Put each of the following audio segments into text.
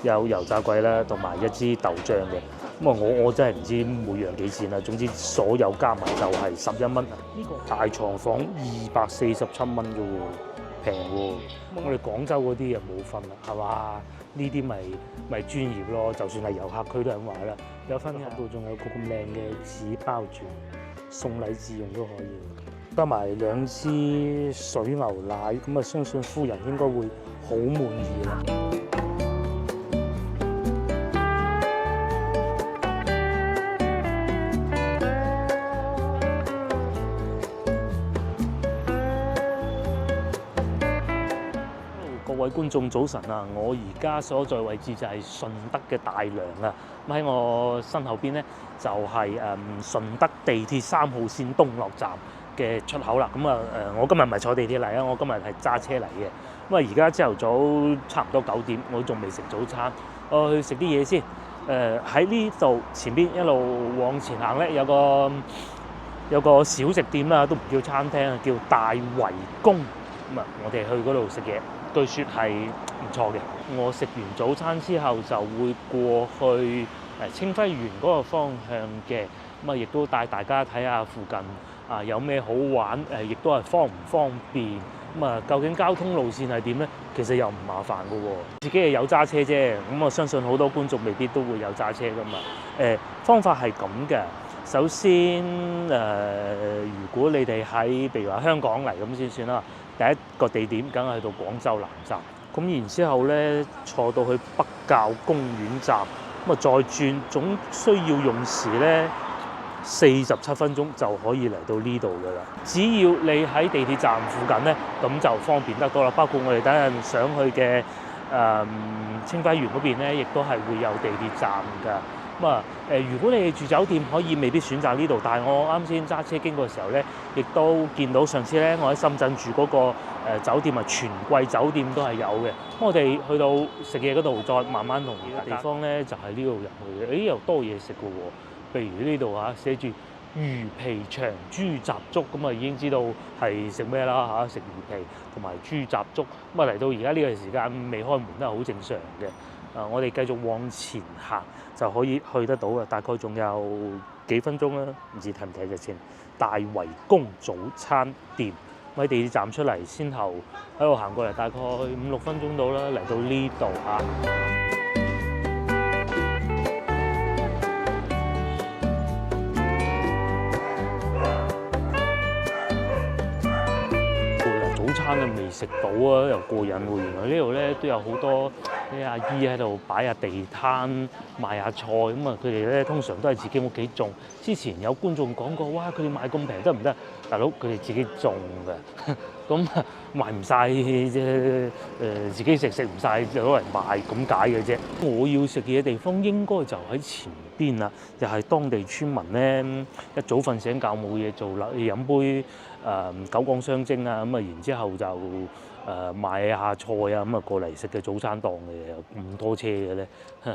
有油炸鬼啦，同埋一支豆漿嘅。咁啊，我真係唔知每樣幾錢啦。總之所有加埋就係11蚊。呢個大床房247蚊啫喎，平喎。我哋廣州嗰啲又冇分啦，係嘛？呢啲咪專業咯。就算係遊客區都係咁話啦。有分嘅，度仲有個咁靚嘅紙包住，送禮自用都可以。加埋2支水牛奶，咁啊，相信夫人應該會好滿意啦。各位觀眾早晨啊！我而家所在位置就係順德嘅大良啊。咁喺我身後邊咧就係順德地鐵3號線東落站嘅出口啦。咁啊我今日唔係坐地鐵嚟啊，我今日係揸車嚟嘅。咁啊而家朝頭早差唔多9點，我仲未食早餐，我去食啲嘢先。喺呢度前邊一路往前行咧，有個小食店啦，都唔叫餐廳啊，叫大圍宮。咁啊，我哋去嗰度食嘢。據說係唔錯嘅。我食完早餐之後就會過去清輝園嗰個方向嘅，咁啊亦都帶大家睇下附近啊有咩好玩，亦都係方唔方便。咁啊，究竟交通路線係點呢？其實又唔麻煩嘅喎，自己係有揸車啫。咁我相信好多觀眾未必都會有揸車噶嘛。方法係咁嘅。首先如果你哋喺譬如話香港嚟咁先算啦。第一個地點梗係去到廣州南站，咁然之後咧坐到去北滘公園站，咁啊再轉，總需要用時咧47分鐘就可以嚟到呢度㗎啦。只要你喺地鐵站附近咧，咁就方便得多啦。包括我哋等陣想去嘅清輝園嗰邊咧，亦都係會有地鐵站㗎。咁啊如果你係住酒店，可以未必選擇呢度，但係我啱先揸車經過嘅時候咧，亦都見到上次咧我喺深圳住嗰個酒店啊，全季酒店都係有嘅。咁我哋去到食嘢嗰度，再慢慢同地方咧就係呢度入去嘅。又多嘢食嘅喎，譬如呢度寫住魚皮長豬雜粥，咁啊已經知道係食咩啦食魚皮同埋豬雜粥。咁啊嚟到而家呢個時間未開門都係好正常嘅。我哋繼續往前行就可以去得到嘅，大概仲有幾分鐘啦，唔知睇唔睇得先。大圍宮早餐店，喺地鐵站出嚟，先後喺度行過嚟，大概5-6分鐘到啦，嚟到呢度早餐啊未食到啊，又過癮喎！原來呢度咧都有好多啲阿姨喺度擺下地攤賣下菜，咁啊佢哋咧通常都係自己屋企種。之前有觀眾講過，哇！佢哋賣咁平得唔得？大佬佢哋自己種嘅，咁賣唔晒啫。自己食唔晒就攞嚟賣咁解嘅啫。我要食嘅地方應該就喺前邊啦，又係當地村民咧一早瞓醒覺冇嘢做啦，飲杯九廣雙蒸啊，咁啊然之後就買下菜啊，咁啊過嚟食嘅早餐檔嘅，有咁多車嘅咧。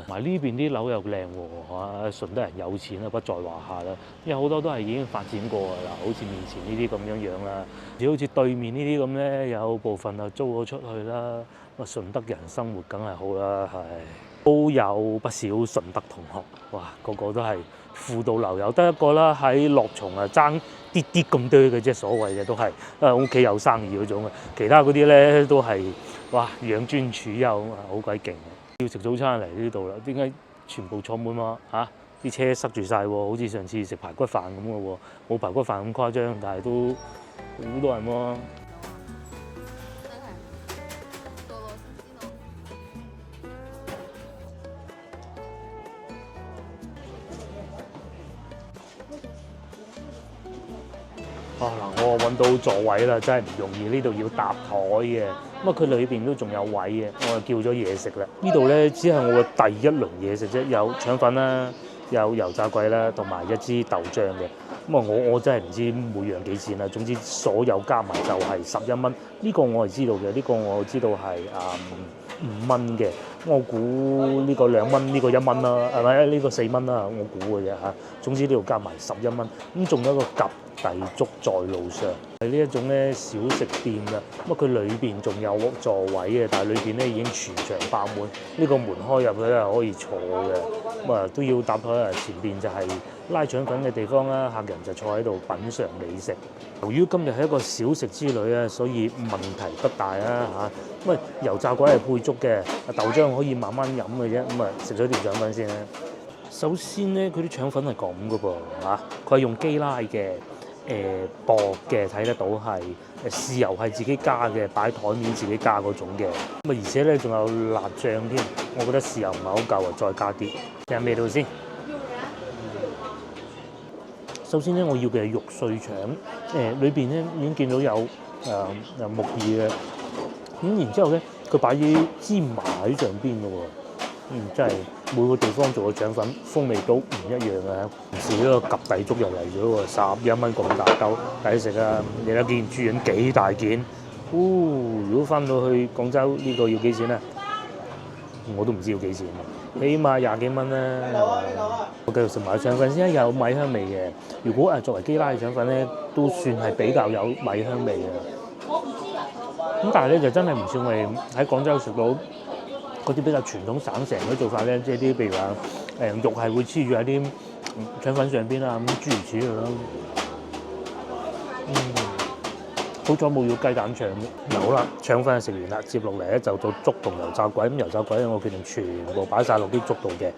埋呢邊啲樓又靚喎，順德人有錢啊，不在話下啦。因為好多都係已經發展過㗎啦，好似面前呢啲咁樣樣啦，好似對面呢啲咁咧，有部分啊租咗出去啦。咁啊順德人生活梗係好啦，係都有不少順德同學，哇個個都係富到流油，得一個啦喺樂從啊爭啲啲咁多嘅啫，所謂嘅都係屋企有生意嗰種嘅，其他嗰啲咧都係哇養尊處優啊，好鬼勁！要食早餐嚟呢度啦，點解全部坐滿喎啲車塞住晒喎，好似上次食排骨飯咁嘅喎，冇排骨飯咁誇張，但係都好多人喎。嗱，我揾到座位啦，真係唔容易。呢度要搭台嘅，咁啊佢裏邊都仲有位嘅，我就叫咗嘢食啦。呢度咧只係我嘅第一輪嘢食啫，有腸粉啦，有油炸鬼啦，同埋一支豆漿嘅。咁啊我真係唔知每樣幾錢啦。總之所有加埋就係11蚊。呢個我係知道嘅，呢個我知道係5蚊嘅。我估呢個2蚊，呢個1蚊啦，係咪？呢個4蚊啦，我估嘅啫嚇。總之呢度加埋11蚊。咁仲有一個夾第粥在路上，係呢一種咧小食店啦。咁佢裏邊仲有座位嘅，但係裏邊咧已經全場爆滿。呢個門開入去係可以坐嘅，咁啊都要搭台。前邊就係拉腸粉嘅地方啦，客人就坐喺度品嚐美食。由於今日係一個小食之旅啊，所以問題不大啊嚇。咁啊油炸鬼係配粥嘅，豆漿可以慢慢飲嘅啫。咁啊食咗條腸粉先啦。首先咧，佢啲腸粉係咁嘅噃嚇，佢係用機拉嘅。薄嘅睇得到係豉油係自己加嘅，擺台面自己加嗰種嘅。咁啊，而且咧仲有辣醬添，我覺得豉油唔係好夠啊，再加啲。睇下味道先。首先咧，我要嘅係肉碎腸，裏邊咧已經見到有木耳嘅。咁然之後咧，佢擺啲芝麻喺上邊嘅喎。真係每個地方做嘅腸粉風味都唔一樣啊！唔時呢個及第粥又嚟咗喎，11蚊咁大兜，抵食啊！你睇見豬潤幾大件？如果翻到去廣州呢個要幾錢啊？我都唔知要幾錢，起碼20幾蚊啦。我繼續食埋腸粉先，有米香味嘅。如果作為基拉嘅腸粉咧，都算係比較有米香味嘅。咁但係咧就真係唔算係喺廣州食到嗰啲比較傳統省城嗰啲做法咧，即係啲譬如話肉係會黐住喺啲腸粉上邊啊，咁諸如此類咯。好彩冇要雞蛋腸。好啦，腸粉食完啦，接落嚟咧就到粥同油炸鬼。咁油炸鬼咧，我決定全部擺晒落啲粥度嘅，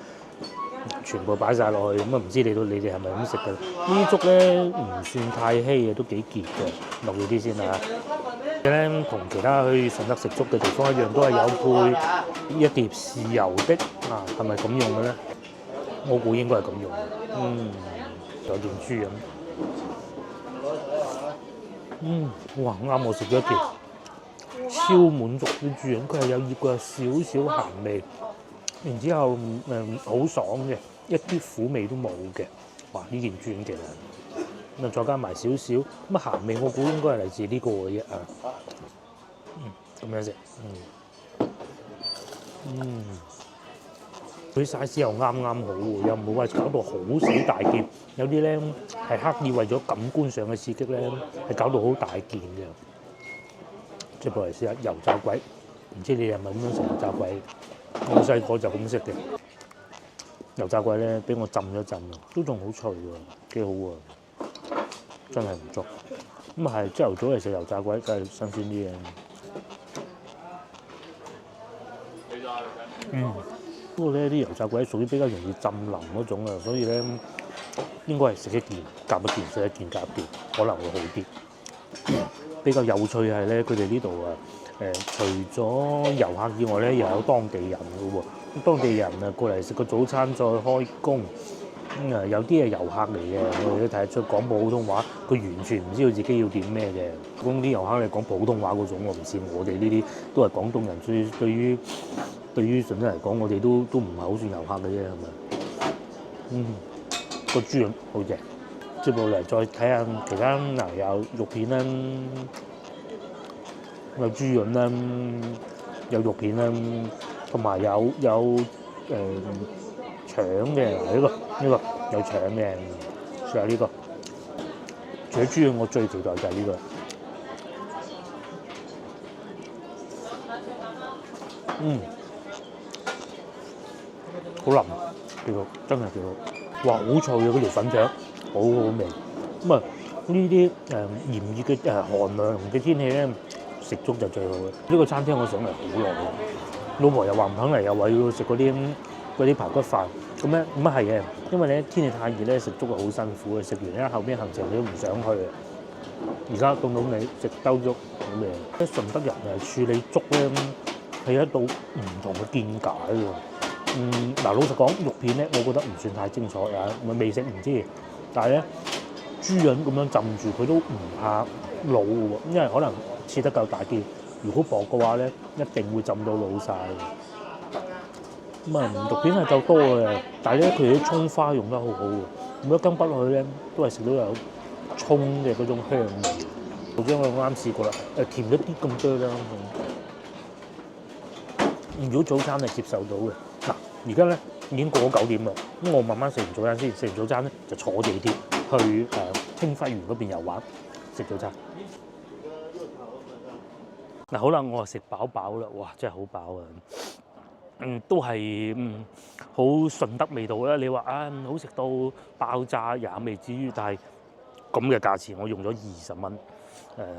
全部擺晒落去。咁啊，唔知你哋係咪咁食嘅？呢啲粥咧唔算太稀嘅，都幾結嘅。落去啲先啊！咧同其他去順德食粥嘅地方一樣，都係有配一碟豉油的啊，係咪咁用嘅咧？我估應該係咁用。有件豬咁。哇！啱我食咗一碟超滿足啲豬潤，佢係有醃過少少鹹味，然之後好爽嘅，一啲苦味都冇嘅。哇！呢件豬潤其實〜咁啊，再加埋少少咁啊，鹹味我估應該係嚟自呢個嘅啫啊。咁樣食，佢 size 又啱啱好喎，又唔會話搞到好死大件。有啲咧係刻意為咗感官上嘅刺激咧，係搞到好大件嘅。即係過嚟試下油炸鬼，唔知你係咪咁樣食油炸鬼？我細個就咁食嘅。油炸鬼咧，俾我浸咗浸啊，都仲好脆喎，幾好喎。真係唔錯，咁啊係朝頭早嚟食油炸鬼，梗係新鮮啲嘅。不過咧啲油炸鬼屬於比較容易浸腍嗰種啊，所以咧應該係食一件夾一件，食一件夾一件，可能會好啲。比較有趣係咧，佢哋呢度除咗遊客以外咧，又有當地人嘅喎。當地人過嚟食個早餐再開工。有啲係遊客嚟嘅，我哋都睇得出講普通話，佢完全唔知道自己要點咩嘅。咁啲遊客嚟講普通話嗰種，我唔似我哋呢啲都係廣東人，所以對於順德嚟講，我哋都唔係好算遊客嘅啫，係咪？個豬潤好正。接落嚟再睇下其他有肉片啦，有豬潤啦，有肉片啦，同埋有腸嘅呢個有腸嘅，試下呢個。除咗豬潤，我最期待就係呢個。好腍，幾好，真係幾好。哇，好脆嘅嗰條粉腸，好好味。咁啊，呢啲炎熱嘅寒涼嘅天氣咧，食粥就最好嘅。呢個餐廳我想嚟好耐啦，老婆又話唔肯嚟，又話要食嗰啲排骨飯。咁咧咁啊係嘅，因為咧天氣太熱咧，食粥係好辛苦嘅。食完咧後邊行程你都唔想去嘅。而家到你食兜粥好味。啲順德人處理粥咧係一道唔同嘅見解喎。老實講，肉片咧，我覺得唔算太精彩啊，未食唔知。但係咧豬潤咁樣浸住佢都唔怕老喎，因為可能切得夠大件。如果薄嘅話咧，一定會浸到老晒。肉片係夠多嘅，但係咧佢哋啲葱花用得好好喎，每一羹筆落去咧都係食到有葱嘅嗰種香味。我將我啱試過啦，甜一啲咁多啦。如果早餐係接受到嘅，嗱而家咧已經過咗9點啦，咁我慢慢食完早餐先，食完早餐咧就坐地鐵去清暉園嗰邊遊玩，食早餐。嗱好啦，我食飽飽啦，哇真係好飽啊！都係好順德味道啦。你話好食到爆炸也未至於，但係咁嘅價錢，我用咗20蚊，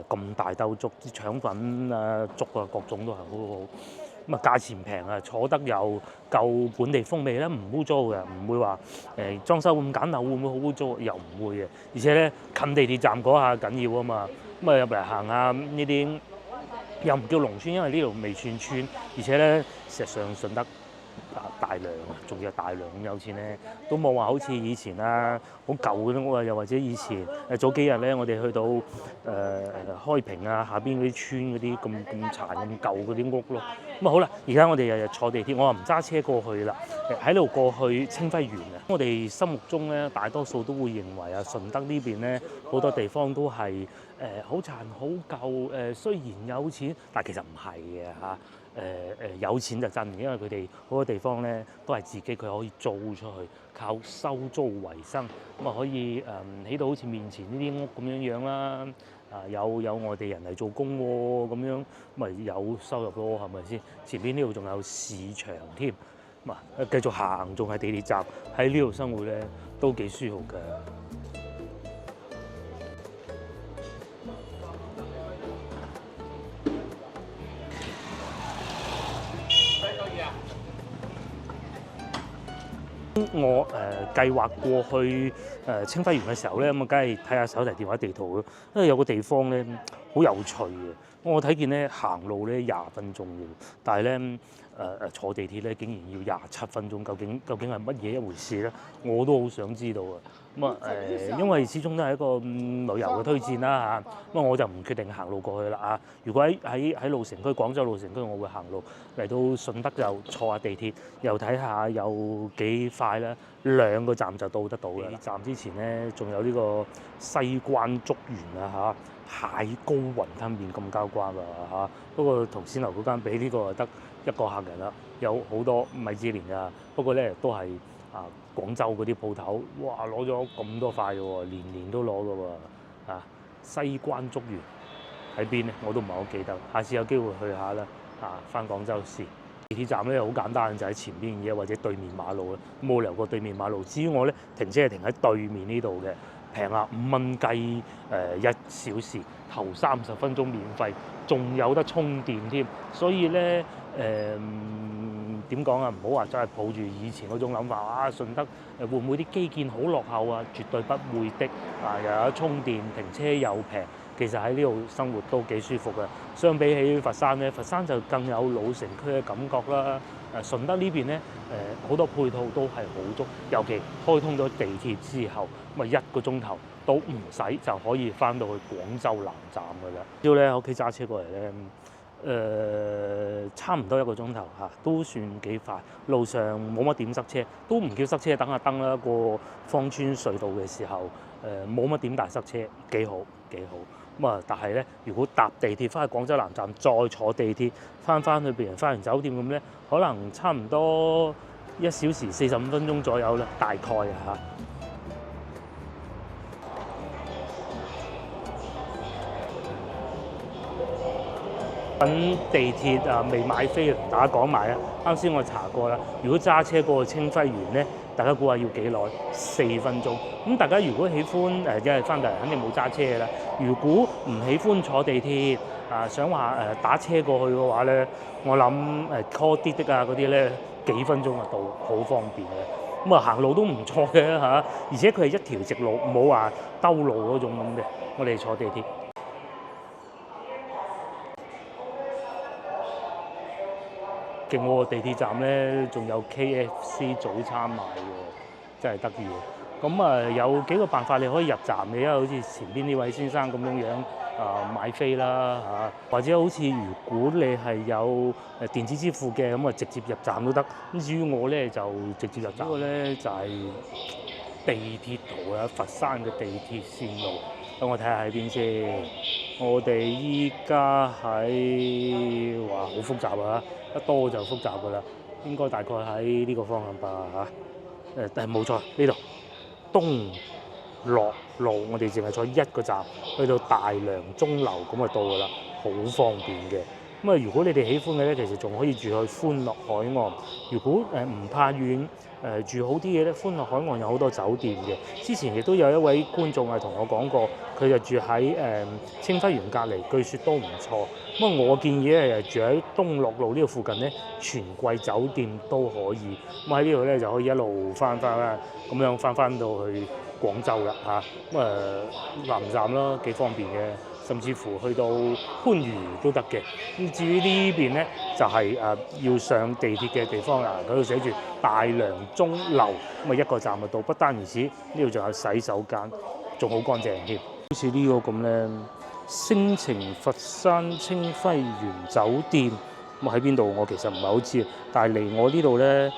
咁大兜粥，啲腸粉啊、粥啊各種都係好好。咁啊價錢平啊，坐得又夠本地風味咧，唔污糟嘅，唔會話裝修咁簡陋會唔會好污糟？又唔會嘅，而且咧近地鐵站嗰下緊要啊嘛。咁啊入嚟行下呢啲。又唔叫農村，因為呢度未算村，而且咧事實上順德大良啊，仲要係大良咁有錢咧，都冇話好似以前啦，好舊嗰啲屋啊，又或者以前早幾日咧，我哋去到開平啊下邊嗰啲村嗰啲咁殘咁舊嗰啲屋咯。咁啊好啦，而家我哋日日坐地鐵，我話唔揸車過去啦，喺度過去清暉園啊。我哋心目中咧，大多數都會認為啊，順德呢邊咧好多地方都係好殘好舊，雖然有錢，但其實唔係嘅嚇。有錢就真嘅，因為佢哋好多地方咧都係自己佢可以租出去，靠收租為生，咁啊可以起到好似面前呢啲屋咁樣啦。有外地人嚟做工喎，咁樣咪有收入咯，係咪先？前邊呢度仲有市場添，咁啊繼續行，仲係地鐵站，喺呢度生活咧都幾舒服㗎。我計劃過去清暉園嘅時候咧，咁啊梗係睇下手提電話地圖咯，因為有個地方咧好有趣嘅。我睇見咧行路咧20分鐘嘅，但係咧坐地鐵咧竟然要27分鐘，究竟係乜嘢一回事咧？我都好想知道啊！咁啊因為始終都係一個旅遊嘅推薦啦嚇，咁啊我就唔決定行路過去啦啊！如果喺路城區廣州路城區，我會行路嚟到順德就坐下地鐵，又睇下有幾快啦，2個站就到得到啦。站之前咧仲有呢個西關竹園啊嚇，蟹膏雲吞麵咁交關㗎嚇。不過同先頭嗰間比，呢個得1個客人啦，有好多米芝蓮㗎。不過咧都係廣州嗰啲鋪頭，哇攞咗咁多塊嘅喎，年都攞嘅喎西關竹園喺邊咧？我都唔係好記得，下次有機會去下啦。返廣州市地鐵站咧好簡單，就喺前邊嘅或者對面馬路啦，冇理由過對面馬路。至於我咧停車係停喺對面呢度嘅，平啊5蚊雞1小時，頭30分鐘免費，仲有得充電添。所以咧點講啊？唔好話真係抱住以前嗰種諗法順德會唔會啲基建好落後啊？絕對不會的又有充電，停車又平。其實喺呢度生活都幾舒服嘅。相比起佛山咧，佛山就更有老城區嘅感覺啦。順德呢邊咧好多配套都係好足，尤其開通咗地鐵之後，咁1個鐘頭都唔使就可以翻到去廣州南站㗎啦。只要咧喺屋企揸車過嚟咧。差唔多1個鐘頭都算幾快。路上冇乜點塞車，都唔叫塞車，等下燈啦。過芳村隧道嘅時候，冇乜點大塞車，幾好。咁啊，但係咧，如果搭地鐵翻去廣州南站，再坐地鐵翻去別人花園酒店咁咧，可能差唔多1小時45分鐘左右啦，大概等地鐵未買飛，同大家講埋啊！啱先我查過啦，如果揸車過去清暉園咧，大家估下要幾耐？4分鐘。咁大家如果喜歡因為翻嚟肯定冇揸車嘅啦。如果唔喜歡坐地鐵想話打車過去嘅話咧，我諗call 滴滴嗰啲咧幾分鐘就到，好方便嘅。咁行路都唔錯嘅而且佢係一條直路，冇話兜路嗰種咁嘅。我哋坐地鐵。勁喎！地鐵站咧仲有 KFC 早餐賣喎，真係得意喎！咁有幾個辦法你可以入站嘅，因為好似前邊呢位先生咁樣買飛啦或者好似如果你係有電子支付嘅，咁直接入站都得。咁至於我咧就直接入站。呢個咧就係地鐵圖啊，佛山嘅地鐵線路。等我睇下喺邊先。我哋依家喺好複雜啊！一多就複雜㗎啦，應該大概喺呢個方向吧但係冇錯，呢度東落路，我哋淨係坐一個站去到大良鐘樓咁就到㗎啦，好方便嘅。咁啊，如果你哋喜歡嘅咧，其實仲可以住去歡樂海岸。如果唔怕遠，住好啲嘅咧，歡樂海岸有好多酒店嘅。之前亦都有一位觀眾係同我講過，佢就住喺清暉園隔離，據說都唔錯。咁啊，我建議咧住喺東樂路呢個附近咧，全季酒店都可以。咁喺呢度咧就可以一路翻啦，咁樣翻到去廣州啦嚇。南站啦，幾方便嘅。甚至乎去到番禺都得嘅。咁至於呢邊咧，就係要上地鐵嘅地方啦。嗰度寫住大良鐘樓，咁啊一個站就到。不單如此，呢度仲有洗手間，仲好乾淨添。好似呢個咁咧，星晴佛山清暉園酒店，咁喺邊度？我其實唔係好知，但係離我呢度咧，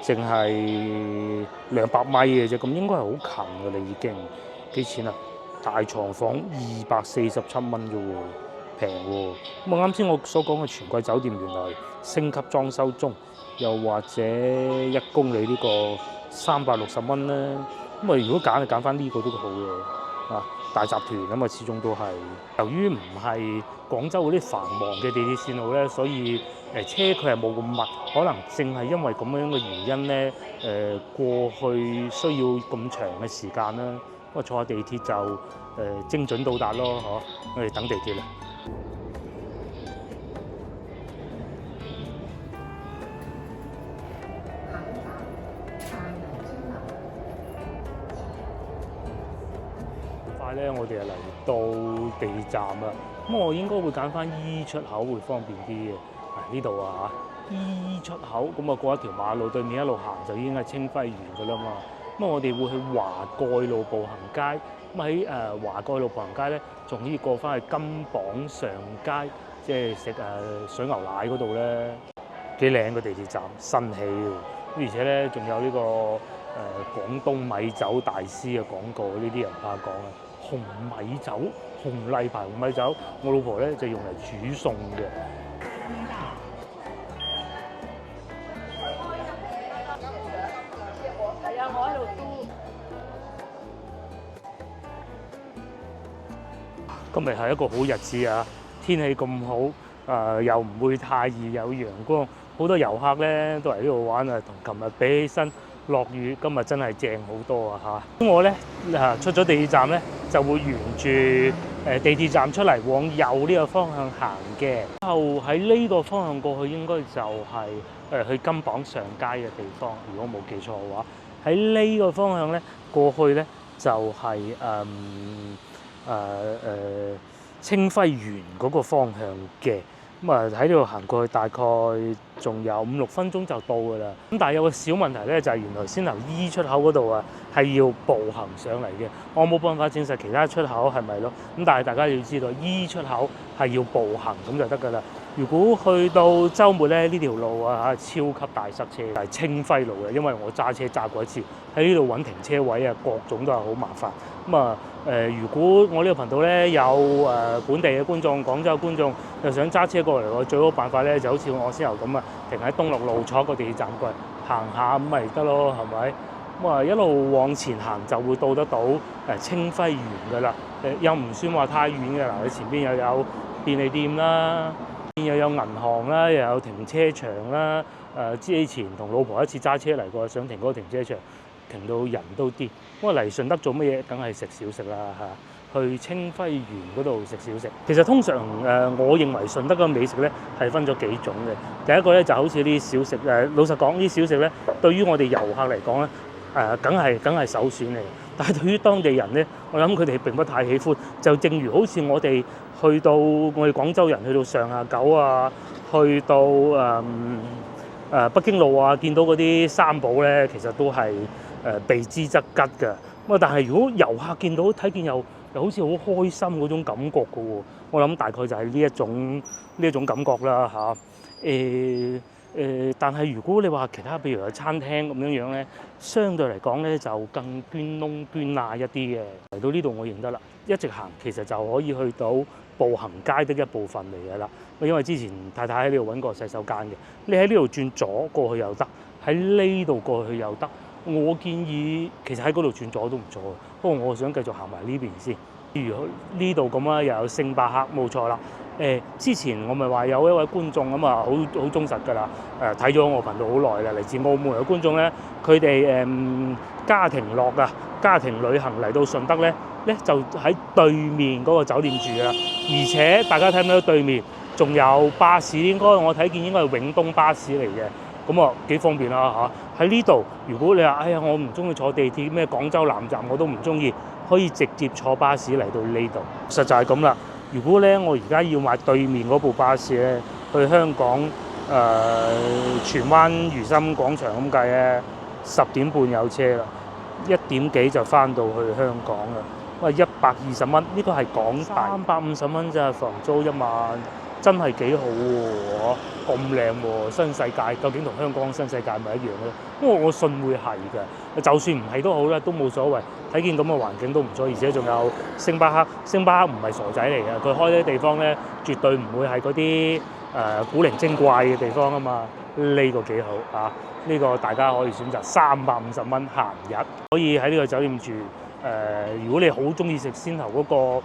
淨係200米嘅啫，咁應該係好近㗎啦已經。幾錢啊？大床房247蚊啫喎，平喎。咁啊啱先我所講嘅全季酒店原來升級裝修中，又或者1公里呢個360蚊啦。咁啊如果揀就揀翻呢個都好嘅啊，大集團咁啊始終都係。由於唔係廣州嗰啲繁忙嘅地鐵線路咧，所以車佢係冇咁密，可能正係因為咁樣嘅原因咧，過去需要咁長嘅時間啦。不過坐下地鐵就精準到達咯，我哋等地鐵啦。快咧，我哋就嚟到地鐵站啦。咁我應該會揀翻 E 出口會方便啲嘅。呢度啊，E 出口咁啊過一條馬路對面一路行就已經係清暉園㗎啦嘛。咁我哋會去華蓋路步行街。咁喺華蓋路步行街咧，仲可以過翻去金榜上街，即係食水牛奶嗰度咧，幾靚個地鐵站，新起喎。而且咧，仲有呢個廣東米酒大師嘅廣告，呢啲人怕講啊。紅米酒，紅例牌紅米酒，我老婆咧就用嚟煮餸嘅。係啊，我喺度嘟。今日係一個好日子啊！天氣咁好，又唔會太熱，有陽光，好多遊客咧都嚟呢度玩啊。同琴日比起身，落雨，今日真係正好多啊嚇！咁我咧出咗地鐵站咧，就會沿住地鐵站出嚟往右呢個方向行嘅。後喺呢個方向過去，應該就係去金榜上街嘅地方。如果冇記錯嘅話，喺呢個方向咧過去咧就係清暉園嗰個方向嘅。咁啊喺呢度行過去大概仲有5-6分鐘就到㗎啦。咁但係有個小問題咧，就係原來先頭 E 出口嗰度啊係要步行上嚟嘅。我冇辦法證實其他出口係咪咯。咁但係大家要知道 E 出口係要步行咁就得㗎啦。如果去到週末咧，呢條路啊超級大塞車，係清暉路嘅，因為我揸車揸過一次，喺呢度揾停車位啊，各種都係好麻煩。咁啊如果我呢個頻道咧有本地嘅觀眾、廣州嘅觀眾又想揸車過嚟，我最好辦法咧就好似我先頭咁啊，停喺東樂路坐一個地鐵站過嚟行下咁咪得咯，係咪？咁啊一路往前行就會到得到清暉園㗎啦。又唔算話太遠嘅嗱，你前邊又有便利店啦。又有銀行啦，又有停車場啦。之前同老婆一次揸車嚟過，想停嗰個停車場，停到人都癲。咁啊嚟順德做乜嘢？梗係食小食啦嚇。去清暉園嗰度食小食。其實通常我認為順德嘅美食咧係分咗幾種嘅。第一個咧就好似啲小食老實講，啲小食咧對於我哋遊客嚟講咧梗係首選嚟。但係對於當地人咧，我諗佢哋並不太喜歡。就正如好似我哋去到我哋廣州人去到上下九啊，去到北京路啊，見到嗰啲三寶咧，其實都係避之則吉㗎。咁啊，但係如果遊客見到睇見又好似好開心嗰種感覺㗎喎，我諗大概就係呢一種感覺啦嚇。但係如果你話其他，譬如有餐廳咁樣咧，相對嚟講咧就更捐窿捐罅一啲嘅。嚟到呢度我認得啦，一直行其實就可以去到步行街的一部分嚟㗎啦。因為之前太太喺呢度揾過洗手間嘅，你喺呢度轉左過去又得，喺呢度過去又得。我建議其實喺嗰度轉左都唔錯，不過我想繼續行埋呢邊先。如呢度咁啊，又有星巴克，冇錯啦。之前我咪話有一位觀眾咁啊，好忠實㗎啦。睇咗我頻道好耐啦，嚟自澳門嘅觀眾咧，佢哋家庭樂啊，家庭旅行嚟到順德咧就喺對面嗰個酒店住啦。而且大家睇唔睇到對面仲有巴士？應該我睇見應該係永東巴士嚟嘅，咁啊幾方便啦嚇。喺呢度，如果你話哎呀我唔中意坐地鐵，咩廣州南站我都唔中意，可以直接坐巴士嚟到呢度。實在係咁啦。如果咧我而家要買對面嗰部巴士咧，去香港荃灣如心廣場咁計咧，10點半有車啦，1點幾就翻到去香港啦。喂，120蚊，呢個係港幣，350蚊咋，房租1晚，真係幾好喎！咁靚喎，新世界究竟同香港新世界咪一樣咧？因為我信會係嘅，就算唔係都好啦，都冇所謂。睇見咁嘅環境都唔錯，而且仲有星巴克。星巴克唔係傻仔嚟嘅，佢開啲地方咧，絕對唔會係嗰啲古靈精怪嘅地方啊嘛。呢個幾好啊！呢個大家可以選擇350蚊閒日，可以喺呢個酒店住。如果你好中意食先頭嗰個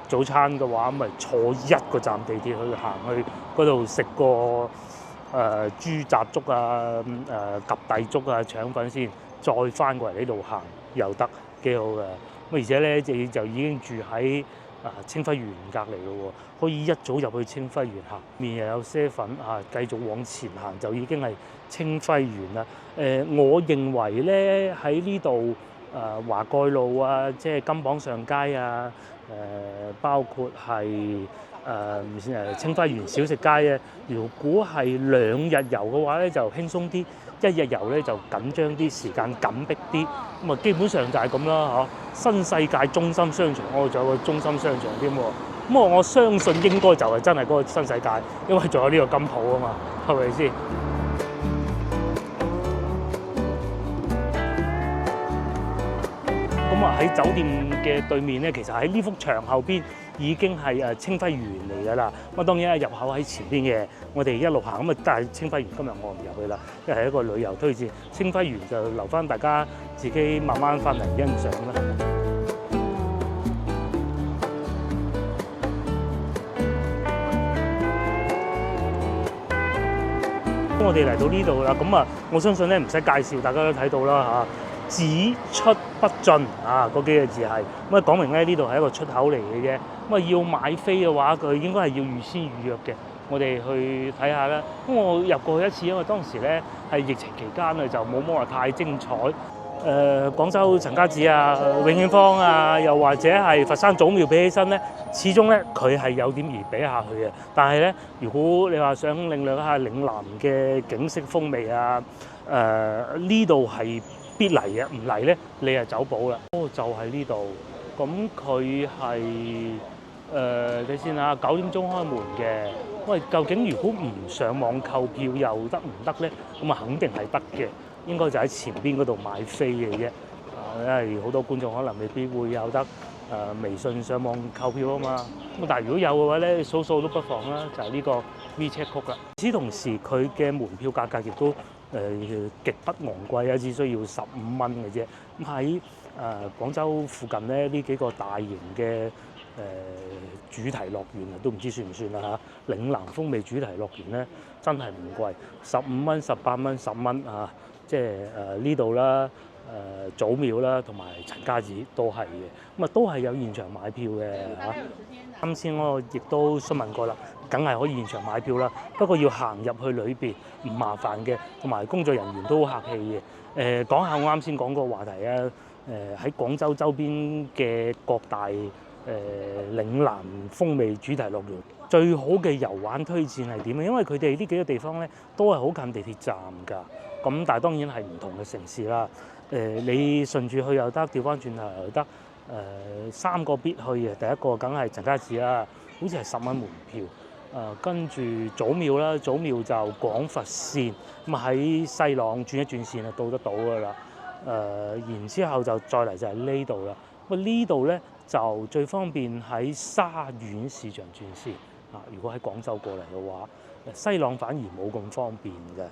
早餐嘅話，咪坐1個站地鐵去行去嗰度食個豬雜粥啊、及第粥啊、腸粉先，再翻過嚟呢度行又得，幾好嘅。咁而且咧就已經住喺清輝園隔離咯喎，可以一早入去清輝園行，面又有些粉繼續往前行就已經係清輝園啦。我認為咧喺呢度華蓋路啊，即係金榜上街啊，包括係清輝園小食街啊。如果係2日遊嘅話咧，就輕鬆啲；1日遊咧就緊張啲，時間緊迫啲。咁啊，基本上就係咁啦嚇。新世界中心商場，我仲有個中心商場添喎。咁我相信應該就係真係嗰個新世界，因為仲有呢個金鋪啊嘛，係咪先？咁啊喺酒店嘅對面咧，其實喺呢幅牆後邊已經係清輝園嚟㗎啦。咁啊當然入口喺前邊嘅，我哋一路行咁啊，但係清輝園今日我唔入去啦，因為係一個旅遊推薦。清輝園就留翻大家自己慢慢翻嚟欣賞啦。咁我哋嚟到呢度啦，咁啊我相信咧唔使介紹，大家都睇到啦嚇。只出不進嗰幾個字係咁啊，講明咧呢度係一個出口嚟嘅啫。咁啊要買飛嘅話，佢應該係要預先預約嘅。我哋去睇下啦。咁我入過去一次，因為當時咧係疫情期間啊，就冇乜話太精彩。廣州陳家祠啊、永慶坊啊，又或者係佛山祖廟比起身咧，始終咧佢係有點而比下去嘅。但係咧，如果你話想領略一下嶺南嘅景色風味啊，呢度係必嚟嘅，唔嚟咧你係走寶啦。就係呢度，咁佢係睇先嚇，9點鐘開門嘅。喂，究竟如果唔上網購票又得唔得咧？咁啊肯定係得嘅，應該就喺前邊嗰度買飛嘅啫。因為好多觀眾可能未必會有得微信上網購票啊嘛。咁但係如果有嘅話咧，數數都不妨啦，就係呢個 WeChat Code啦。與此同時，佢嘅門票價格亦都極不昂貴啊，只需要15蚊嘅啫。咁喺廣州附近咧，呢幾個大型嘅主題樂園啊，都唔知算唔算啦嚇。嶺南風味主題樂園咧，真係唔貴，15蚊、18蚊、10蚊啊，即係呢度啦、祖廟啦，同埋陳家祠都係嘅。咁啊，都係有現場買票嘅嚇。啱先我亦都詢問過啦，梗係可以現場買票啦，不過要行入去裏邊唔麻煩嘅，同埋工作人員都好客氣嘅。講下我啱先講個話題啊，喺廣州周邊嘅各大嶺南風味主題樂園，最好嘅遊玩推薦係點啊？因為佢哋呢幾個地方咧都係好近地鐵站㗎，咁但係當然係唔同嘅城市啦。你順住去又得，調翻轉頭又得。3個必去嘅，第一個梗係陳家祠啦，好似係10蚊門票。跟住祖廟啦，祖廟就廣佛線，咁喺西朗轉一轉線就到得到㗎啦。然之後就再嚟就係呢度啦。咁呢度咧就最方便喺沙縣市場轉線。如果喺廣州過嚟嘅話，西朗反而冇咁方便嘅。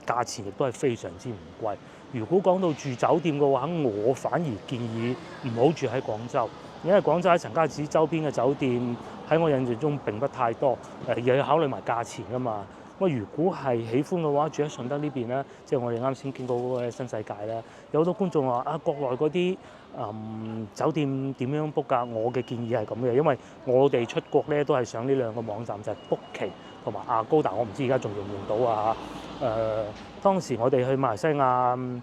價錢亦都係非常之唔貴。如果講到住酒店嘅話，我反而建議唔好住喺廣州，因為廣州喺陳家祠周邊嘅酒店喺我印象中並不太多，又要考慮埋價錢㗎嘛。如果係喜歡嘅話，住喺順德呢邊咧，即係我哋啱先見到嗰個新世界咧，有好多觀眾話啊，國內嗰啲酒店點樣 book 㗎？我嘅建議係咁嘅，因為我哋出國咧都係上呢兩個網站，就係 Booking 同埋Agoda，我唔知而家仲用唔用到啊嚇。當時我哋去馬來西亞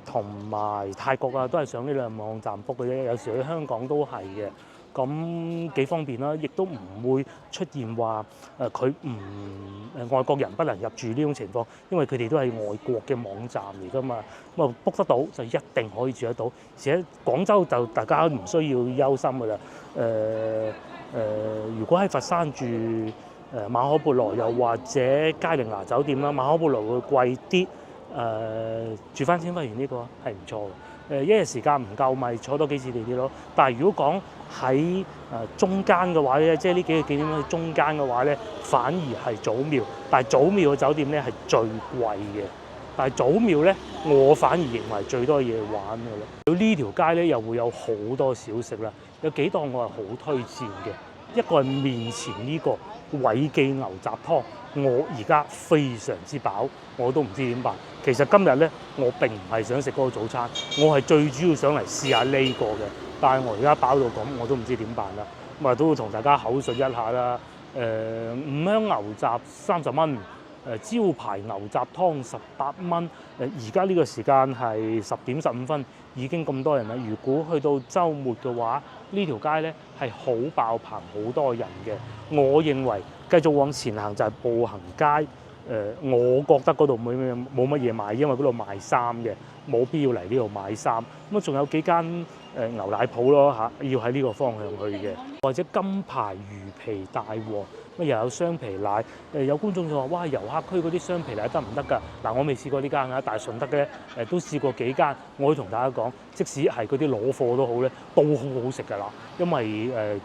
同埋泰國啊，都係上呢兩個網站 book 嘅啫。有時去香港都係嘅。咁幾方便啦，亦都唔會出現話佢外國人不能入住呢種情況，因為佢哋都係外國嘅網站嚟㗎嘛。book 得到就一定可以住得到，而且廣州就大家唔需要憂心㗎啦。如果喺佛山住馬可波羅又或者佳寧娜酒店啦，馬可波羅會貴啲。住翻清暉園呢個係唔錯嘅。一日時間唔夠咪坐多幾次地鐵咯。但係如果講喺中間嘅話咧，即係呢幾個景點喺中間嘅話咧，反而係祖廟。但係祖廟嘅酒店咧係最貴嘅。但係祖廟咧，我反而認為最多嘢玩嘅啦。到呢條街咧又會有好多小食啦，有幾檔我係好推薦嘅。一個係面前呢個偉記牛雜湯，我而家非常之飽，我都唔知點辦。其實今日咧，我並唔係想食嗰個早餐，我係最主要想嚟試下呢個嘅。但係我而家飽到咁，我都唔知點辦啦。都會同大家口述一下啦。五香牛雜30蚊，招牌牛雜湯18蚊。而家呢個時間係10點15分，已經咁多人啦。如果去到週末嘅話，呢條街咧係好爆棚，好多人嘅。我認為繼續往前行就係步行街。我覺得嗰度冇乜嘢買，因為嗰度賣衫嘅，冇必要嚟呢度買衫。仲有幾間牛奶鋪咯嚇，要喺呢個方向去嘅，或者金牌魚皮大王，又有雙皮奶。有觀眾就話：哇，遊客區嗰啲雙皮奶得唔得㗎？嗱，我未試過呢間啊，但係順德嘅都試過幾間。我可以同大家講，即使係嗰啲攞貨都好咧，都好好食㗎啦。因為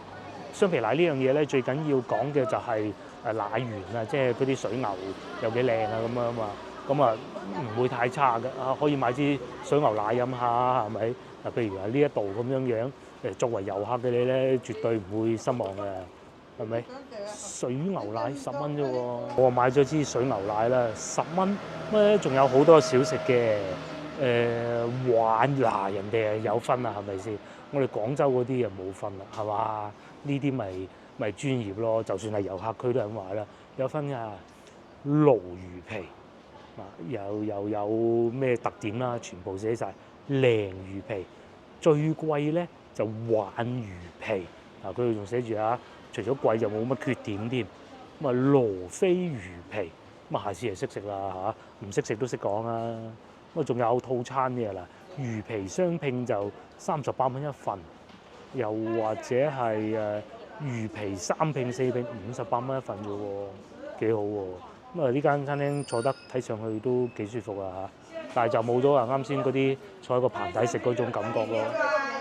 雙皮奶呢樣嘢咧，最緊要講嘅就係奶源啊，即係嗰啲水牛有幾靚啊咁樣啊嘛。唔會太差嘅啊，可以買支水牛奶飲下，係咪？譬如喺呢一度咁樣作為遊客嘅你咧，絕對唔會失望嘅，係咪？水牛奶10蚊啫喎，我買咗支水牛奶啦，10蚊。仲有好多小食嘅，玩嗱，人哋係有分啊，係咪先？我哋廣州嗰啲又冇分啦，係嘛？呢啲咪專業咯，就算係遊客區都係咁話啦，有分㗎。鱸魚皮又有咩特點啦？全部寫晒鯪魚皮，最貴咧就皖魚皮。佢度仲寫住啊，除咗貴就冇乜缺點添。羅非魚皮，下次就識食啦嚇，唔識食都識講啦。仲有套餐嘅啦，魚皮雙拼就38蚊一份，又或者係魚皮3拼4拼58蚊一份啫喎，幾好喎。呢間餐廳坐得睇上去都幾舒服啊嚇，但係就冇咗啱先嗰啲坐喺個棚底食嗰種感覺咯。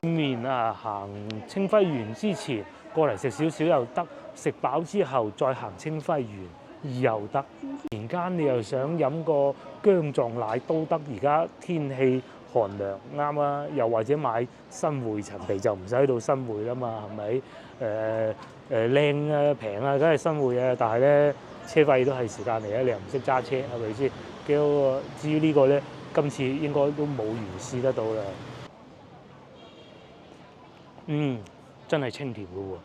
面行清暉園之前過嚟食少少又得，食飽之後再行清暉園又得。突然間你又想飲個薑撞奶都得，而家天氣寒涼啱啊！又或者買新會陳皮就唔使喺度新會啦嘛，係咪？靚啊平啊，梗係新會啊，但係咧車費都係時間嚟啊，你又唔識揸車係咪先？幾好啊！至於呢個咧，今次應該都冇緣試得到啦。真係清甜嘅喎，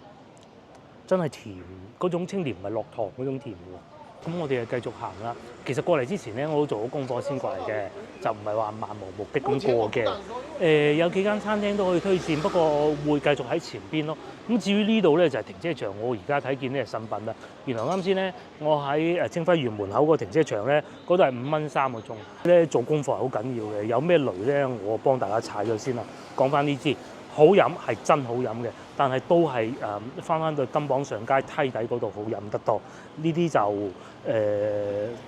真係甜嗰種清甜，唔係落糖嗰種甜喎。咁我哋就繼續行啦。其實過嚟之前咧，我都做好功課先過嚟嘅，就唔係話漫無目的咁過嘅。有幾間餐廳都可以推薦，不過會繼續喺前邊咯。咁至於呢度咧就係停車場，我而家睇見咧係新品啦。原來啱先咧，我喺清暉園門口個停車場咧，嗰度係5蚊3個鐘。咧做功課係好緊要嘅，有咩雷咧，我幫大家踩咗先啦。講翻呢支。好飲係真好飲嘅，但係都係翻到金榜上街梯底嗰度好飲得多。呢啲就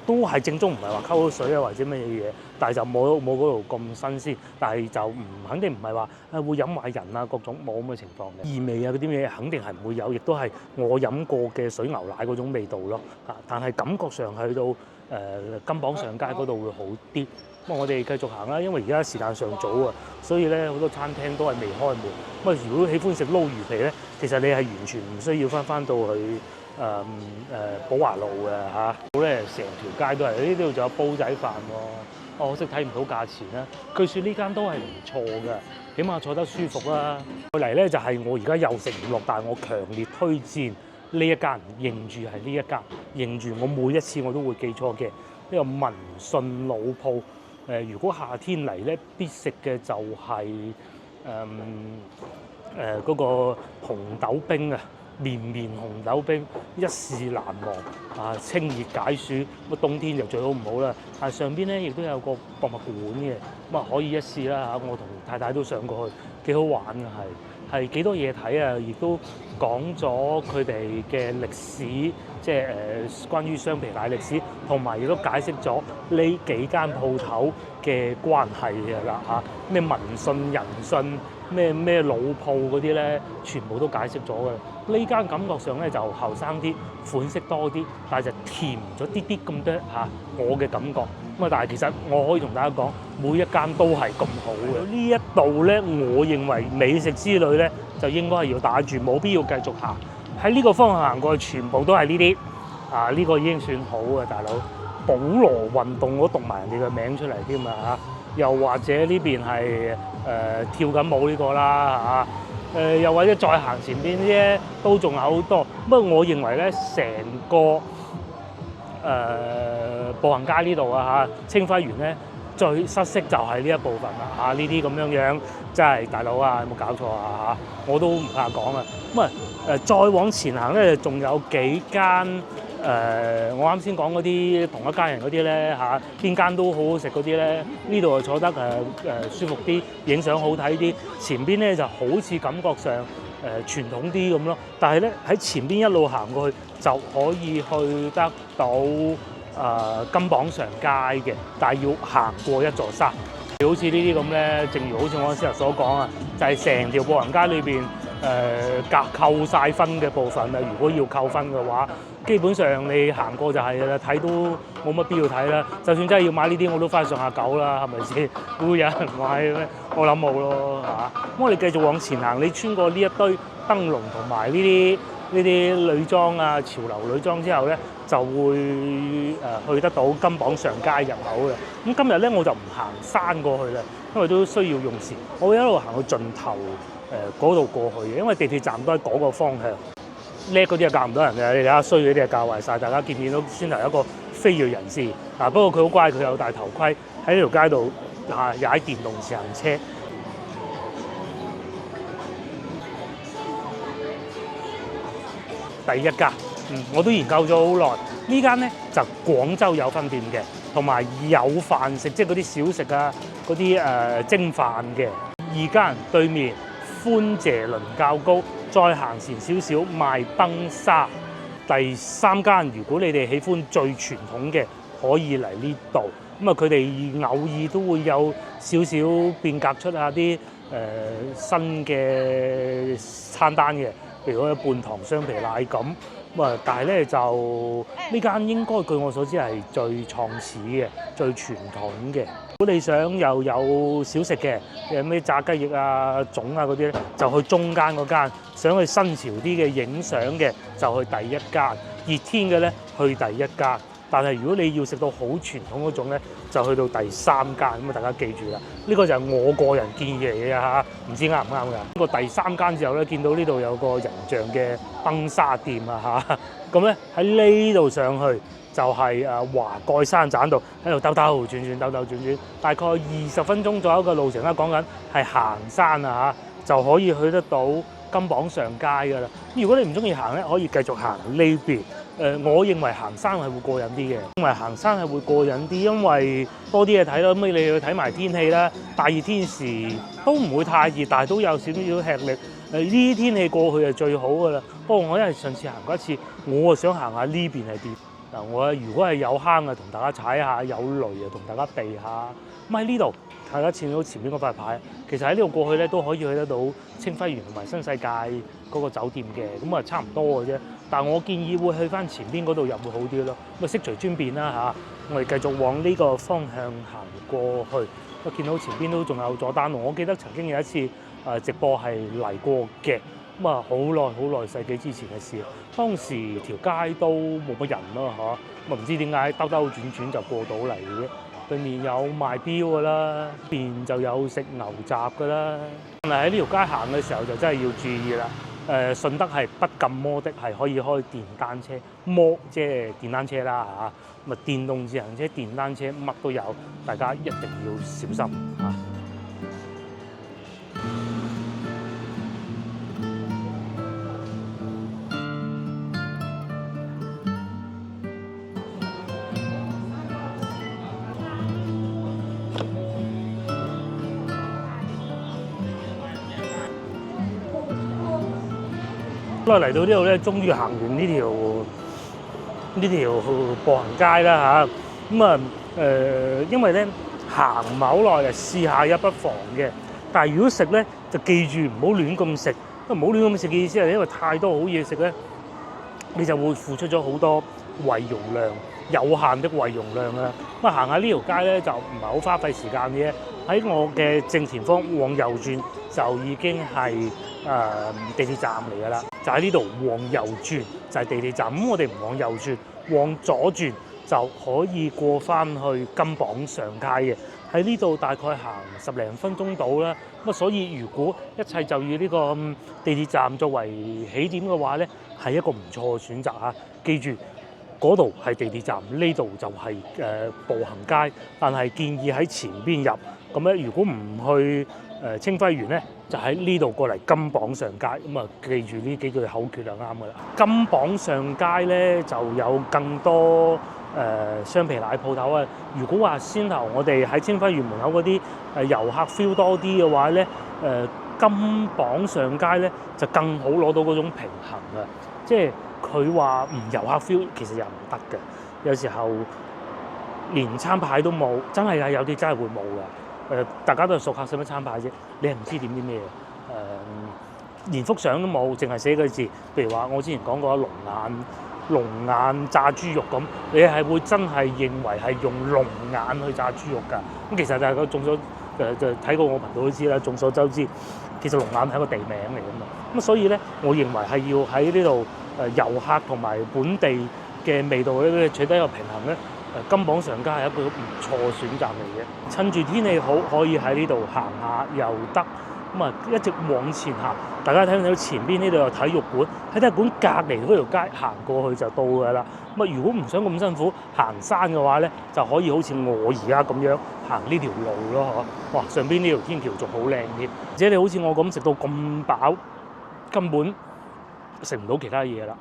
都係正宗，唔係話溝咗水啊或者乜嘢，但係就冇嗰度咁新鮮。但係就肯定唔係話會飲壞人啊各種冇咁嘅情況嘅。異味啊嗰啲嘢肯定係唔會有，亦都係我飲過嘅水牛奶嗰種味道咯。但係感覺上去到金榜上街嗰度會好啲。咁我哋繼續行啦，因為而家時間尚早啊，所以咧好多餐廳都係未開門。咁如果喜歡食撈魚皮咧，其實你係完全唔需要翻到去寶華路嘅嚇。好咧，成條街都係，呢度仲有煲仔飯喎。可惜睇唔到價錢啦。據說呢間都係唔錯嘅，起碼坐得舒服啦。再嚟咧就係我而家又食唔落，但係我強烈推薦呢一間，認住係呢一間，認住我每一次我都會記錯嘅呢個民信老鋪。如果夏天嚟咧，必食嘅就係嗰個紅豆冰啊，綿綿紅豆冰一試難忘啊，清熱解暑。咁冬天就最好唔好啦。但係上邊咧亦都有個博物館嘅，咁啊可以一試啦嚇。我同太太都上過去，幾好玩嘅係幾多嘢睇啊！亦都講咗佢哋嘅歷史，即係關於雙皮奶歷史，同埋亦都解釋咗呢幾間鋪頭嘅關係嘅啦嚇。咩民信、人信、咩老鋪嗰啲咧，全部都解釋咗嘅。呢間感覺上咧就後生啲，款式多啲，但係就甜咗啲啲咁多嚇，我嘅感覺。咁啊，但係其實我可以同大家講，每一間都係咁好嘅。呢一度咧，我認為美食之旅咧就應該係要打住，冇必要繼續行。喺呢個方向行過去，全部都係呢啲啊！呢個已經算好嘅，大佬。保羅運動我讀埋人哋嘅名出嚟添啊嚇！又或者呢邊係跳緊舞呢個啦嚇，又或者再行前邊啲都仲有好多。不過我認為咧，成個步行街呢度啊嚇，清暉園咧最失色就係呢一部分啦嚇。呢啲咁樣真係大佬啊，有冇搞錯啊嚇？我都唔怕講啊。咁啊再往前行咧，仲有幾間。我啱先講嗰啲同一家人嗰啲咧嚇，邊間都好好食嗰啲咧，呢度就坐得舒服啲，影相好睇啲。前邊咧就好似感覺上傳統啲咁咯，但係咧喺前邊一路行過去就可以去得到金榜上街嘅，但係要行過一座山。好似呢啲咁咧，正如好似我先頭所講啊，就係成條步行街裏邊扣晒分嘅部分啊。如果要扣分嘅話，基本上你行過就係啦，睇都冇乜必要睇啦。就算真係要買呢啲，我都翻上下九啦，係咪先？會有人買咩？我諗冇咯嚇。咁我哋繼續往前行，你穿過呢一堆燈籠同埋呢啲女裝啊、潮流女裝之後咧，就會去得到金榜上街入口嘅。咁今日咧我就唔行山過去啦，因為都需要用時。我會一路行到盡頭嗰度過去嘅，因為地鐵站都喺嗰個方向。叻嗰啲係教唔到人嘅，你睇下衰嗰啲係教壞晒。大家見唔見到先頭有一個非裔人士啊？不過佢好乖，佢有戴頭盔喺呢條街度踩電動自行車。第一間，我都研究咗好耐。呢間咧就廣州有分店嘅，同埋有飯食，即係嗰啲小食啊，嗰啲蒸飯嘅。二間對面歡謝倫較高。再行前少少賣崩沙。第三間，如果你哋喜歡最傳統嘅，可以嚟呢度。咁啊，佢哋偶爾都會有少少變革出下啲新嘅餐單嘅，譬如嗰半糖雙皮奶咁。咁啊，但係咧就呢間應該據我所知係最創始嘅、最傳統嘅。如果你想又有小食嘅，有咩炸雞翼啊、粽啊嗰啲咧，就去中間嗰間；想去新潮啲嘅影相嘅，就去第一間；熱天嘅咧，去第一間。但係如果你要食到好傳統嗰種咧，就去到第三間。咁啊，大家記住啦，呢個就係我個人建議嚟嘅嚇，唔知啱唔啱㗎？呢個第三間之後咧，見到呢度有個人像嘅崩沙店啊嚇，咁咧喺呢度上去就係華蓋山棧道，喺度兜兜轉轉，大概20分鐘左右嘅路程啦。講緊係行山啊嚇，就可以去得到金榜上街㗎啦。如果你唔中意行咧，可以繼續行呢邊。我認為行山係會過癮啲嘅，因為行山係會過癮啲，因為多啲嘢睇啦。咁你去睇埋天氣啦，大熱天時都唔會太熱，但係都有少少吃力。呢啲天氣過去係最好㗎啦。不過我因為上次行過一次，我啊想行下呢邊係點嗱。我如果係有坑啊，同大家踩下；有雷啊，同大家避下。咁喺呢度，大家見到前面嗰塊牌，其實喺呢度過去咧都可以去得到清暉園同埋新世界嗰個酒店嘅，咁啊差唔多嘅啫。但係我建議會去翻前邊嗰度入會好啲咯。咁啊悉隨尊便啦我哋繼續往呢個方向行過去。我見到前邊都仲有佐丹龍，我記得曾經有一次直播係嚟過嘅。咁啊，好耐世紀之前嘅事，當時條街都冇乜人咯嚇，咁啊唔知點解兜兜轉轉就過到嚟嘅。對面有賣錶噶啦，邊就有食牛雜噶啦。但係喺呢條街行嘅時候就真係要注意啦。順德係不禁摩的，係可以開電單車，摩即係電單車啦嚇。咁啊電動自行車、電單車乜都有，大家一定要小心嚇。咁嚟到呢度咧，終於行完呢條步行街啦嚇。咁啊因為咧行唔係好耐，試下也不妨嘅。但係如果食咧，就記住唔好亂咁食。唔好亂咁食嘅意思係因為太多好嘢食咧，你就會付出咗好多胃容量，有限的胃容量啊。咁啊行下呢條街咧就唔係好花費時間嘅。喺我嘅正前方往右轉就已經係地鐵站嚟㗎啦。就喺呢度往右轉就係地鐵站。咁我哋唔往右轉，往左轉就可以過翻去金榜上街嘅。喺呢度大概行10零分鐘到啦。咁啊，所以如果一切就以呢個地鐵站作為起點嘅話咧，係一個唔錯嘅選擇嚇。記住嗰度係地鐵站，呢度就係步行街，但係建議喺前邊入。咁咧，如果唔去清暉園咧，就喺呢度過嚟金榜上街。咁啊，記住呢幾句口訣就啱㗎啦。金榜上街咧就有更多雙皮奶鋪頭啊。如果話先頭我哋喺清暉園門口嗰啲遊客 feel 多啲嘅話咧，金榜上街咧就更好攞到嗰種平衡啊。即係佢話唔遊客 feel，其實又唔得嘅。有時候連餐牌都冇，真係有啲真係會冇㗎。大家都係熟客，使乜餐牌啫？你係唔知點啲咩連幅相都冇，淨係寫個字。譬如話，我之前講過龍眼炸豬肉咁，你係會真係認為係用龍眼去炸豬肉㗎。咁其實就係個眾所就睇過我頻道都知啦。眾所周知，其實龍眼係一個地名嚟㗎嘛。咁所以咧，我認為係要喺呢度遊客同埋本地嘅味道咧取得一個平衡咧。金榜上街係一個唔錯嘅選擇嚟嘅。趁住天氣好，可以喺呢度行下又得。咁啊，一直往前行，大家睇唔睇到前邊呢度有體育館？喺體育館隔離嗰條街行過去就到㗎啦。咁啊，如果唔想咁辛苦行山嘅話咧，就可以好似我而家咁樣行呢條路咯，嗬！哇，上邊呢條天橋仲好靚添。而且你好似我咁食到咁飽，根本食唔到其他嘢啦。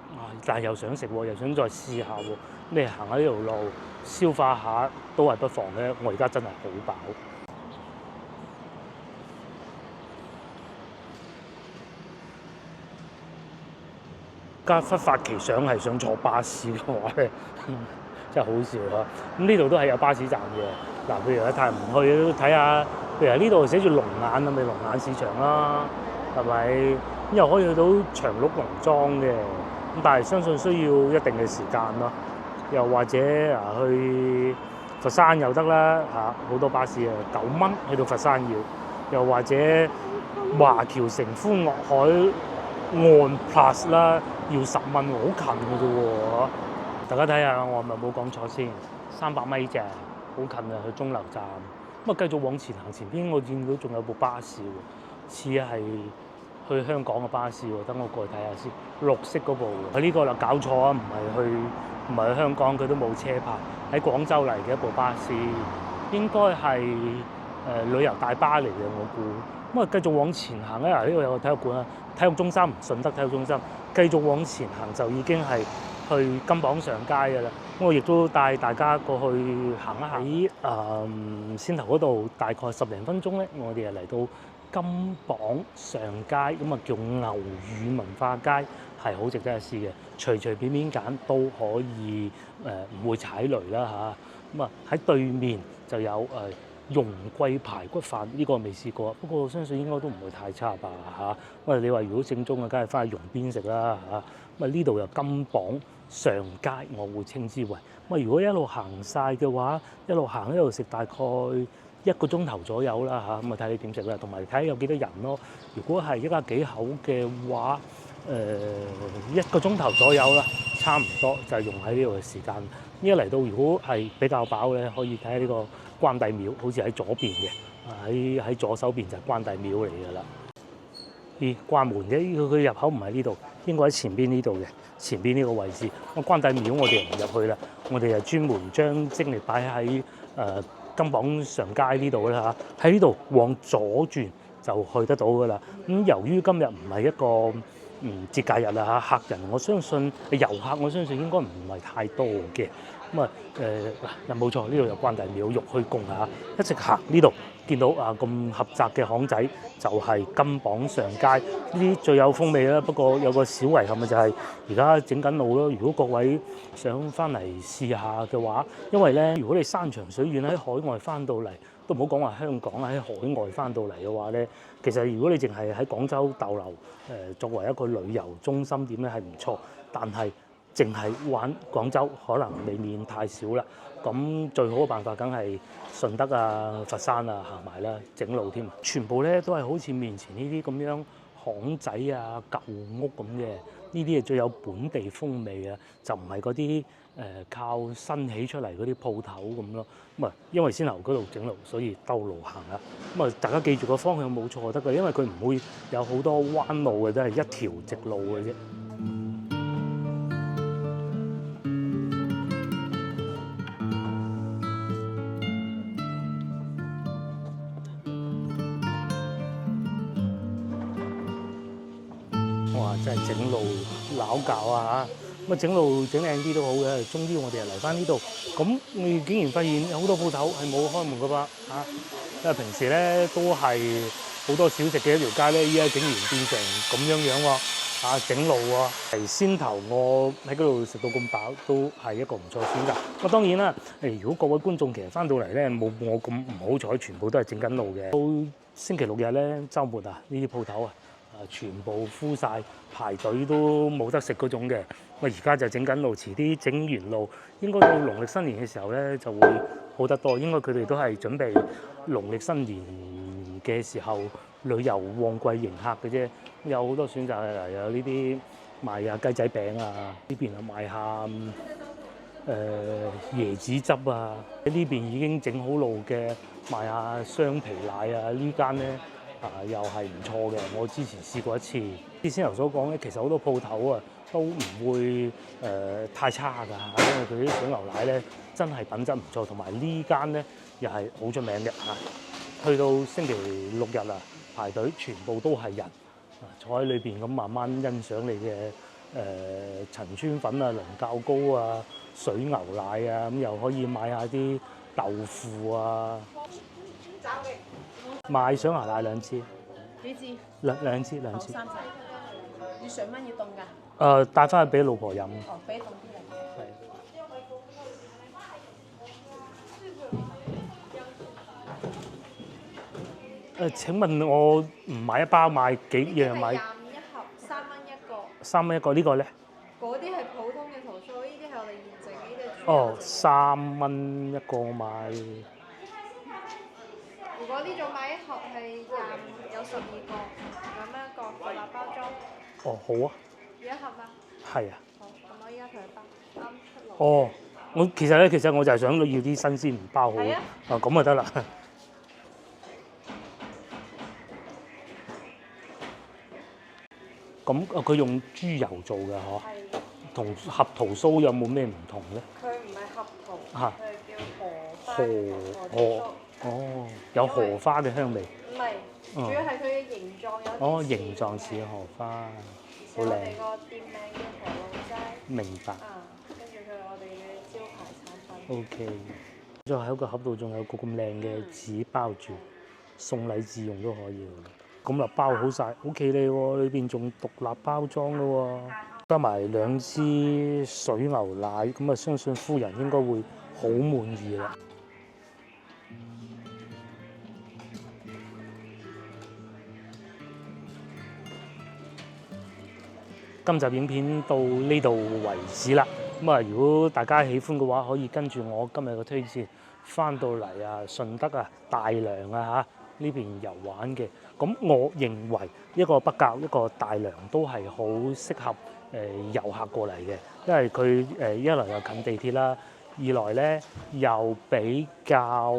但係又想食喎，又想再試下喎。你行下呢條路消化下都係不妨嘅。我而家真係好飽。家忽發奇想係想坐巴士嘅話咧，真係好笑啊！咁呢度都係有巴士站嘅。嗱，譬如喺太唔去都睇下，譬如喺呢度寫住龍眼啊，咪龍眼市場啦，係咪？咁又可以去到長鹿農莊嘅，咁但係相信需要一定嘅時間咯。又或者去佛山又得啦嚇，好多巴士啊，9蚊去到佛山要。又或者華僑城呼岳海岸 Plus 啦，要10蚊喎，好近嘅啫喎。大家睇下，我係咪冇講錯先？300米啫，好近啊，去鐘樓站。咁啊，繼續往前行，前邊我見到仲有部巴士喎，似係去香港嘅巴士喎。等我過去睇下先，綠色嗰部。佢呢個啦，搞錯啊，唔係去香港，佢都冇車牌，喺廣州嚟嘅一部巴士，應該係旅遊大巴嚟嘅，我估。咁啊，繼續往前行咧，呢度有個體育館啊，體育中心，順德體育中心。繼續往前行就已經係去金榜上街嘅啦。咁我亦都帶大家過去行一行。喺先頭嗰度大概10零分鐘咧，我哋就嚟到金榜上街，咁啊叫牛乳文化街，係好值得一試嘅。隨隨便便揀都可以唔會踩雷啦嚇。咁啊喺對面就有容桂排骨飯，呢個未試過，不過相信應該都唔會太差吧嚇。你話如果正宗嘅，梗係翻去容邊食啦嚇。咁啊呢度又金榜上街，我會稱之為。咁啊，如果一路行晒嘅話，一路行一路食，大概1個鐘頭左右啦嚇。咁啊睇你點食啦，同埋睇下有幾多人咯。如果係一家幾口嘅話，1個鐘頭左右啦，差唔多就係用喺呢度嘅時間。一嚟到如果係比較飽咧，可以睇下呢個關帝廟，好似喺左邊嘅，喺左手邊就係關帝廟嚟㗎啦。咦，關門嘅，佢入口唔喺呢度，應該喺前邊呢度嘅，前邊呢個位置。咁關帝廟我哋唔入去啦，我哋係專門將精力擺喺金榜上街呢度啦嚇，喺呢度往左轉就去得到㗎啦。咁由於今日唔係一個節假日啦嚇，客人我相信遊客我相信應該唔係太多嘅。咁啊嗱冇錯，呢度有關帝廟玉虛宮嚇，一直行呢度見到啊咁狹窄嘅巷仔就係金榜上街，呢啲最有風味啦。不過有個小遺憾嘅就係而家整緊路咯。如果各位想翻嚟試下嘅話，因為咧如果你山長水遠喺海外翻到嚟，都唔好講話香港啦，喺海外翻到嚟嘅話咧，其實如果你淨係喺廣州逗留，作為一個旅遊中心點咧係唔錯，但係淨係玩廣州可能未免太少啦。咁最好嘅辦法梗係順德啊、佛山啊行埋啦，整路添啊，全部咧都係好似面前呢啲咁樣巷仔啊、舊屋咁嘅，呢啲係最有本地風味啊，就唔係嗰啲靠新起出嚟嗰啲鋪頭咁咯。咁啊，因為先頭嗰度整路，所以兜路行啦。咁啊，大家記住個方向冇錯得嘅，因為佢唔會有好多彎路嘅，都係一條直路嘅啫。哇！真係整路撈教啊嚇，咁啊整路整靚啲都好嘅。終於我哋又嚟翻呢度，咁你竟然發現有好多鋪頭係冇開門㗎噃嚇，因為平時咧都係好多小食嘅一條街咧，依家竟然變成咁樣喎嚇，整路喎。係先頭我喺嗰度食到咁飽，都係一個唔錯選擇。咁當然啦，如果各位觀眾其實翻到嚟咧冇我咁唔好彩，全部都係整緊路嘅。到星期六日咧，週末啊，呢啲鋪頭啊。全部敷晒，排隊都冇得食嗰種嘅。咁而家就整緊路，遲啲整完路，應該到農曆新年嘅時候咧就會好得多。應該佢哋都係準備農曆新年嘅時候旅遊旺季迎客嘅啫。有好多選擇啊，有呢啲賣下雞仔餅啊，呢邊啊賣下椰子汁啊，喺呢邊已經整好路嘅賣下雙皮奶啊，呢間咧。又係唔錯嘅，我之前試過一次。啲先頭所講咧，其實好多鋪頭啊都唔會太差㗎，因為佢啲水牛奶咧真係品質唔錯，同埋呢間咧又係好出名嘅嚇。去到星期六日啊，排隊全部都係人，坐喺裏邊咁慢慢欣賞你嘅陳村粉啊、倫教糕啊、水牛奶啊，咁又可以買下啲豆腐啊。賣水牛奶2支，幾支？兩支。3隻。要上蚊要凍㗎？帶翻去俾老婆飲。哦，俾凍啲嚟。係。請問我唔買一包，買幾樣買？25一盒，3蚊一個。3蚊一個，呢個咧？嗰啲係普通嘅桃酥，呢啲係我哋現整呢隻。哦，3蚊一個我買。如果呢種買一盒係25，有12個，2蚊一個，獨立包裝。哦，好啊。要一盒嗎？係啊。好，咁我依家同佢包，啱出爐。哦，其實我就係想要啲新鮮，唔包好。係啊。咁就得啦。咁佢用豬油做㗎嗬？係。同合桃酥有冇咩唔同咧？佢唔係合桃，嚇。佢係叫荷花。哦，有荷花嘅香味。唔係，主要係佢嘅形狀有啲似。哦，形狀似荷花，好靚。我哋個店名叫荷路齋。明白。跟住佢係我哋嘅招牌產品。OK。再喺個盒度仲有個咁靚嘅紙包住，送禮自用都可以喎。咁就包好晒，好企理喎，裏邊仲獨立包裝嘅喎，加埋2支水牛奶，咁啊相信夫人應該會好滿意啦。今集影片到呢度為止啦。咁啊，如果大家喜歡嘅話，可以跟住我今日嘅推薦，翻到嚟順德大良呢邊遊玩嘅。咁我認為一個北滘一個大良都係好適合遊客過嚟嘅，因為佢一來又近地鐵啦，二來咧又比較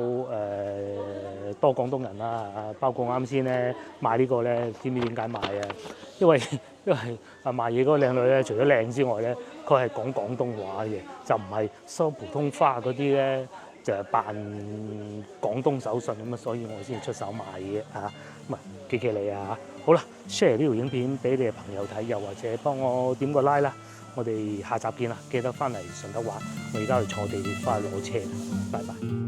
多廣東人啦，包括啱先咧買呢個咧，知唔知點解買啊？因為賣嘢嗰個靚女咧，除咗靚之外咧，佢係講廣東話嘅，就唔係收普通話嗰啲咧，就係扮廣東手信咁啊，所以我先出手買嘅咁啊，記你啊！好啦 ，share 呢條影片俾你嘅朋友睇，又或者幫我點個 like 啦，我哋下集見啦，記得翻嚟順德玩，我而家去坐地鐵翻去攞車，拜拜。